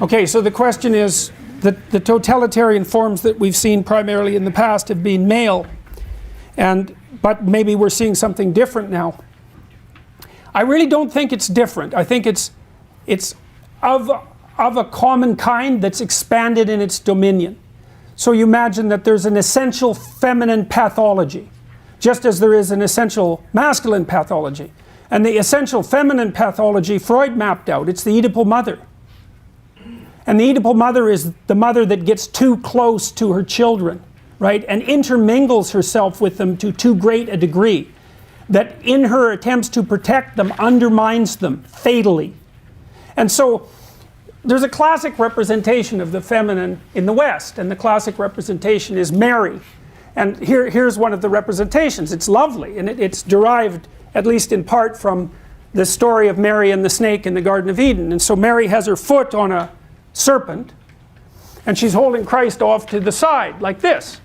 Okay, so the question is that the totalitarian forms that we've seen primarily in the past have been male, but maybe we're seeing something different now. I really don't think it's different. I think it's of a common kind that's expanded in its dominion. So you imagine that there's an essential feminine pathology, just as there is an essential masculine pathology. And the essential feminine pathology Freud mapped out. It's the Oedipal mother. And the Oedipal mother is the mother that gets too close to her children, right? And intermingles herself with them to too great a degree that in her attempts to protect them undermines them fatally. And so there's a classic representation of the feminine in the West, and the classic representation is Mary. And here's one of the representations. It's lovely, and it's derived at least in part from the story of Mary and the snake in the Garden of Eden. And so Mary has her foot on a serpent, and she's holding Christ off to the side like this.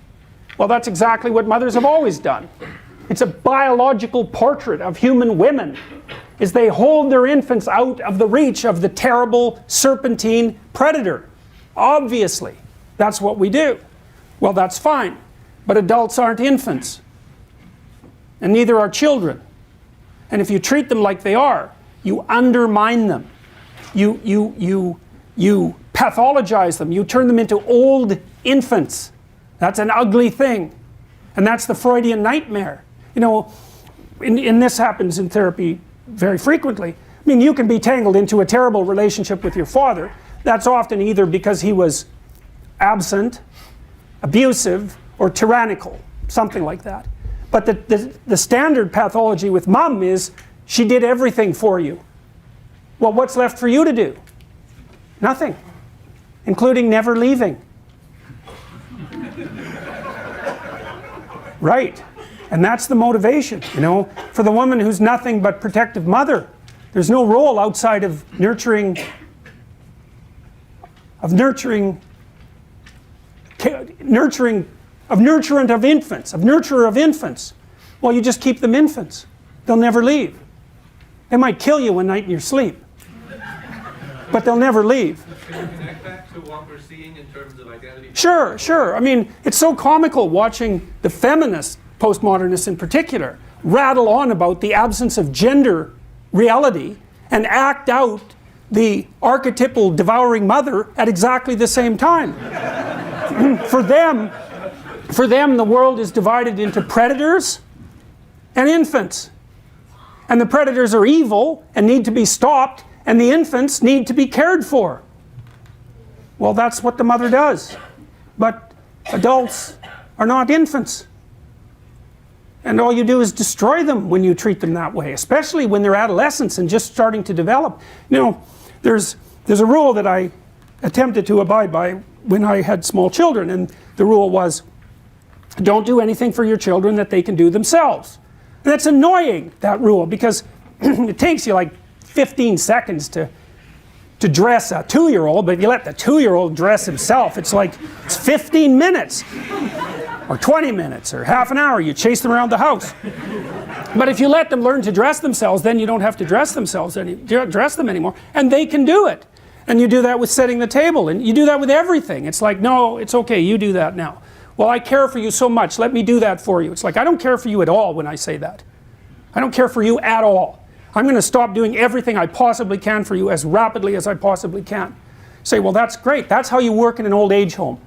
Well, that's exactly what mothers have always done. It's a biological portrait of human women, is they hold their infants out of the reach of the terrible serpentine predator. Obviously, that's what we do. Well, that's fine, but adults aren't infants, and neither are children. And if you treat them like they are, you undermine them. You pathologize them. You turn them into old infants. That's an ugly thing. And that's the Freudian nightmare. You know, and this happens in therapy very frequently. I mean, you can be tangled into a terrible relationship with your father. That's often either because he was absent, abusive, or tyrannical, something like that. But the standard pathology with mom is she did everything for you. Well, what's left for you to do? Nothing, including never leaving. Right. And that's the motivation, you know, for the woman who's nothing but protective mother. There's no role outside of nurturant of nurturer of infants. Well, you just keep them infants. They'll never leave. They might kill you one night in your sleep, but they'll never leave. Can you connect that to what we're seeing in terms of identity? Sure, sure. I mean, it's so comical watching the feminists, postmodernists in particular, rattle on about the absence of gender reality and act out the archetypal devouring mother at exactly the same time. For them, the world is divided into predators and infants. And the predators are evil and need to be stopped, and the infants need to be cared for. Well, that's what the mother does. But adults are not infants. And all you do is destroy them when you treat them that way, especially when they're adolescents and just starting to develop. You know, there's a rule that I attempted to abide by when I had small children, and the rule was, don't do anything for your children that they can do themselves. And that's annoying, that rule, because it takes you like 15 seconds to dress a 2-year-old, but if you let the 2-year-old dress himself, it's 15 minutes. Or 20 minutes, or half an hour, you chase them around the house. But if you let them learn to dress themselves, then you don't have to dress them anymore, and they can do it. And you do that with setting the table, and you do that with everything. It's like, no, it's okay, you do that now. Well, I care for you so much, let me do that for you. It's like, I don't care for you at all when I say that. I don't care for you at all. I'm going to stop doing everything I possibly can for you as rapidly as I possibly can. Say, well, that's great, that's how you work in an old age home.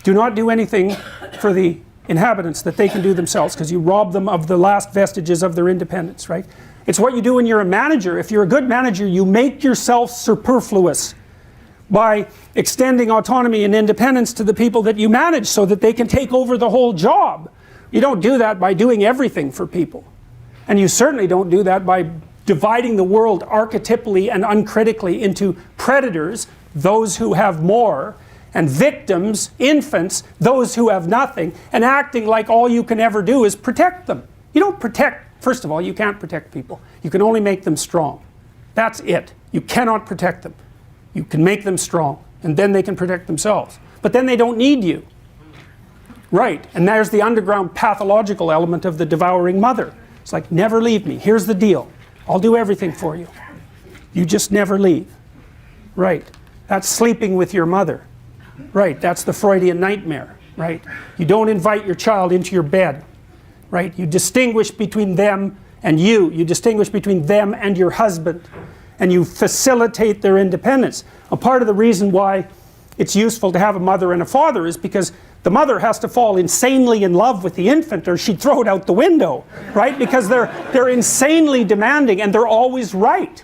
Do not do anything for the inhabitants that they can do themselves, because you rob them of the last vestiges of their independence, right? It's what you do when you're a manager. If you're a good manager, you make yourself superfluous by extending autonomy and independence to the people that you manage so that they can take over the whole job. You don't do that by doing everything for people. And you certainly don't do that by dividing the world archetypally and uncritically into predators, those who have more, and victims, infants, those who have nothing, and acting like all you can ever do is protect them. You don't protect, first of all, you can't protect people. You can only make them strong. That's it. You cannot protect them. You can make them strong, and then they can protect themselves. But then they don't need you. Right, and there's the underground pathological element of the devouring mother. It's like, never leave me. Here's the deal. I'll do everything for you. You just never leave. Right. That's sleeping with your mother. Right. That's the Freudian nightmare. Right. You don't invite your child into your bed. Right. You distinguish between them and you. You distinguish between them and your husband. And you facilitate their independence. A part of the reason why it's useful to have a mother and a father is because the mother has to fall insanely in love with the infant or she'd throw it out the window, right? Because they're insanely demanding and they're always right,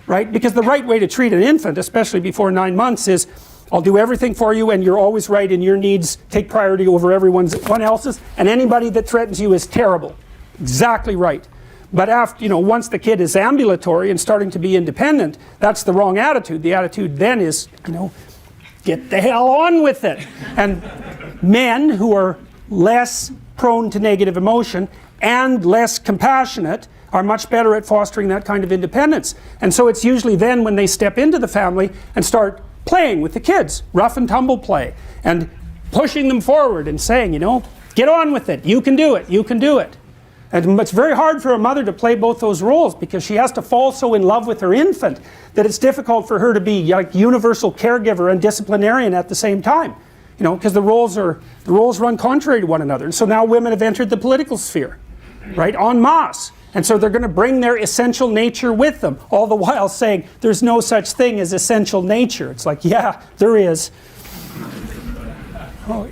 right? Because the right way to treat an infant, especially before 9 months, is I'll do everything for you and you're always right and your needs take priority over everyone else's, and anybody that threatens you is terrible. Exactly right. But after, once the kid is ambulatory and starting to be independent, that's the wrong attitude. The attitude then is, get the hell on with it. And men who are less prone to negative emotion and less compassionate are much better at fostering that kind of independence. And so it's usually then when they step into the family and start playing with the kids, rough and tumble play, and pushing them forward and saying, get on with it, you can do it, you can do it. And it's very hard for a mother to play both those roles because she has to fall so in love with her infant that it's difficult for her to be like universal caregiver and disciplinarian at the same time. Because the roles run contrary to one another. And so now women have entered the political sphere, right, en masse. And so they're going to bring their essential nature with them, all the while saying there's no such thing as essential nature. It's like, yeah, there is. Oh.